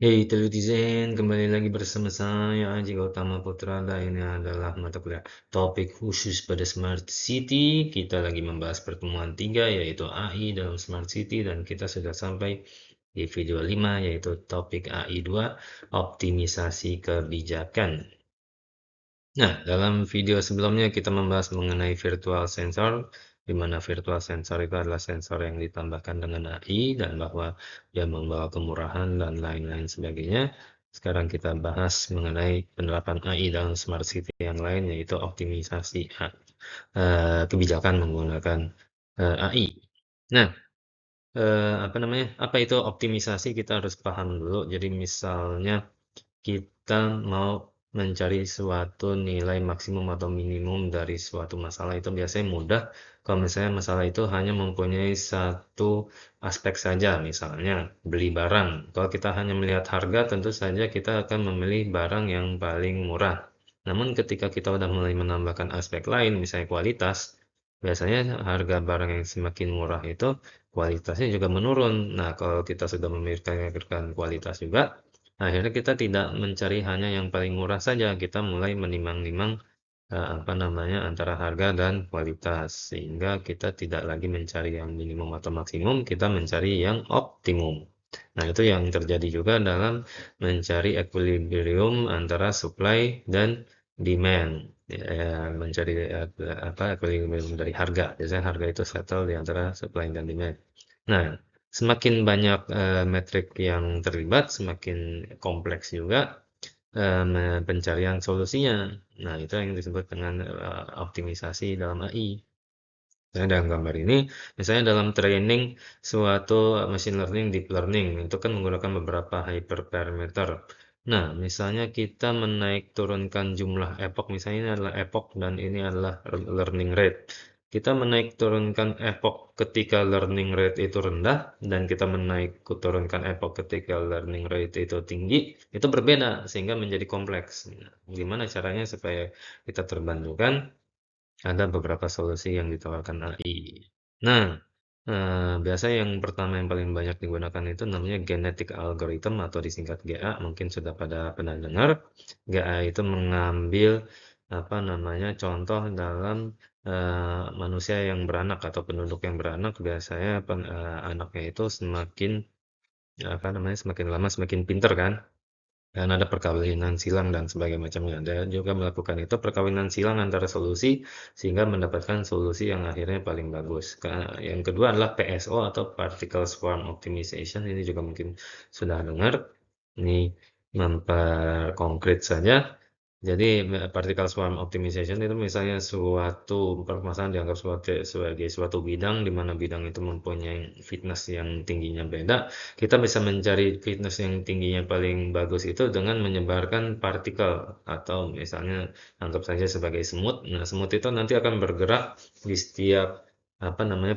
Hey telutizen, kembali lagi bersama saya Aji Gautama Putra. Ini adalah mata kuliah topik khusus pada Smart City. Kita lagi membahas pertemuan 3 yaitu AI dalam Smart City, dan kita sudah sampai di video 5 yaitu topik AI 2, optimisasi kebijakan. Nah, dalam video sebelumnya kita membahas mengenai virtual sensor, di mana virtual sensor itu adalah sensor yang ditambahkan dengan AI dan bahwa dia membawa kemurahan dan lain-lain sebagainya. Sekarang kita bahas mengenai penerapan AI dalam smart city yang lain, yaitu optimisasi kebijakan menggunakan AI. Nah, apa itu optimisasi? Kita harus paham dulu. Jadi misalnya kita mau mencari suatu nilai maksimum atau minimum dari suatu masalah, itu biasanya mudah kalau misalnya masalah itu hanya mempunyai satu aspek saja. Misalnya beli barang, kalau kita hanya melihat harga, tentu saja kita akan memilih barang yang paling murah. Namun ketika kita udah mulai menambahkan aspek lain, misalnya kualitas, biasanya harga barang yang semakin murah itu kualitasnya juga menurun. Nah, kalau kita sudah memikirkan kualitas juga, akhirnya kita tidak mencari hanya yang paling murah saja, kita mulai menimang-nimang antara harga dan kualitas, sehingga kita tidak lagi mencari yang minimum atau maksimum, kita mencari yang optimum. Nah, itu yang terjadi juga dalam mencari equilibrium antara supply dan demand. Ya, mencari equilibrium dari harga. Biasanya harga itu settle di antara supply dan demand. Nah, semakin banyak metrik yang terlibat, semakin kompleks juga pencarian solusinya. Nah, itu yang disebut dengan optimisasi dalam AI. Misalnya dalam gambar ini, misalnya dalam training suatu machine learning, deep learning, itu kan menggunakan beberapa hyperparameter. Nah, misalnya kita menaik turunkan jumlah epoch, misalnya ini adalah epoch dan ini adalah learning rate. Kita menaik turunkan epoch ketika learning rate itu rendah, dan kita menaik turunkan epoch ketika learning rate itu tinggi, itu berbeda sehingga menjadi kompleks. Nah, gimana caranya supaya kita terbantukan? Ada beberapa solusi yang ditawarkan AI. Nah, biasa yang pertama yang paling banyak digunakan itu namanya genetic algorithm atau disingkat GA. Mungkin sudah pada pernah dengar. GA itu mengambil contoh dalam manusia yang beranak atau penduduk yang beranak. Biasanya anaknya itu semakin lama semakin pinter kan. Dan ada perkawinan silang dan sebagainya macamnya. Ada juga melakukan itu perkawinan silang antara solusi sehingga mendapatkan solusi yang akhirnya paling bagus. Yang kedua adalah PSO atau Particle Swarm Optimization. Ini juga mungkin sudah dengar. Ini memperkonkret saja. Jadi particle swarm optimization itu misalnya suatu permasalahan dianggap sebagai suatu bidang, di mana bidang itu mempunyai fitness yang tingginya beda. Kita bisa mencari fitness yang tingginya paling bagus itu dengan menyebarkan partikel, atau misalnya anggap saja sebagai semut. Nah, semut itu nanti akan bergerak di setiap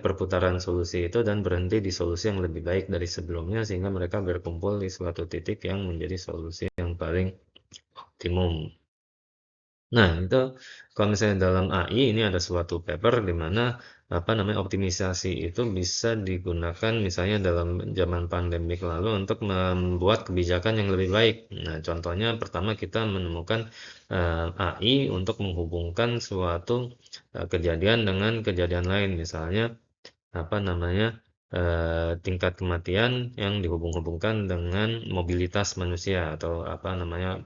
perputaran solusi itu dan berhenti di solusi yang lebih baik dari sebelumnya, sehingga mereka berkumpul di suatu titik yang menjadi solusi yang paling optimum. Nah, itu kalau misalnya dalam AI ini ada suatu paper di mana optimisasi itu bisa digunakan misalnya dalam zaman pandemik lalu untuk membuat kebijakan yang lebih baik. Nah, contohnya pertama kita menemukan AI untuk menghubungkan suatu kejadian dengan kejadian lain, misalnya tingkat kematian yang dihubung-hubungkan dengan mobilitas manusia atau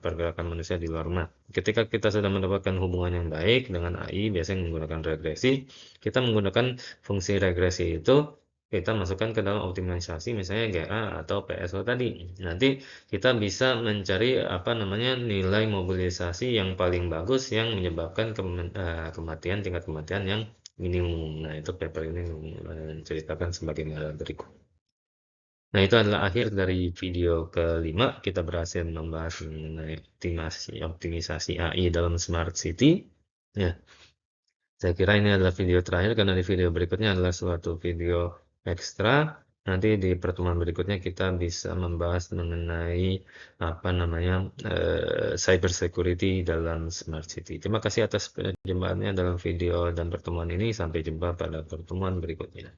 pergerakan manusia di luar rumah. Ketika kita sudah mendapatkan hubungan yang baik dengan AI, biasanya menggunakan regresi, kita menggunakan fungsi regresi itu kita masukkan ke dalam optimalisasi, misalnya GA atau PSO tadi. Nanti kita bisa mencari nilai mobilisasi yang paling bagus yang menyebabkan kematian, tingkat kematian yang minimum. Nah, itu paper ini menceritakan sebagaimana berikut. Nah, itu adalah akhir dari video kelima. Kita berhasil membahas mengenai optimisasi AI dalam Smart City. Ya, saya kira ini adalah video terakhir karena di video berikutnya adalah suatu video ekstra. Nanti di pertemuan berikutnya kita bisa membahas mengenai cyber security dalam Smart City. Terima kasih atas perjumpaannya dalam video dan pertemuan ini. Sampai jumpa pada pertemuan berikutnya.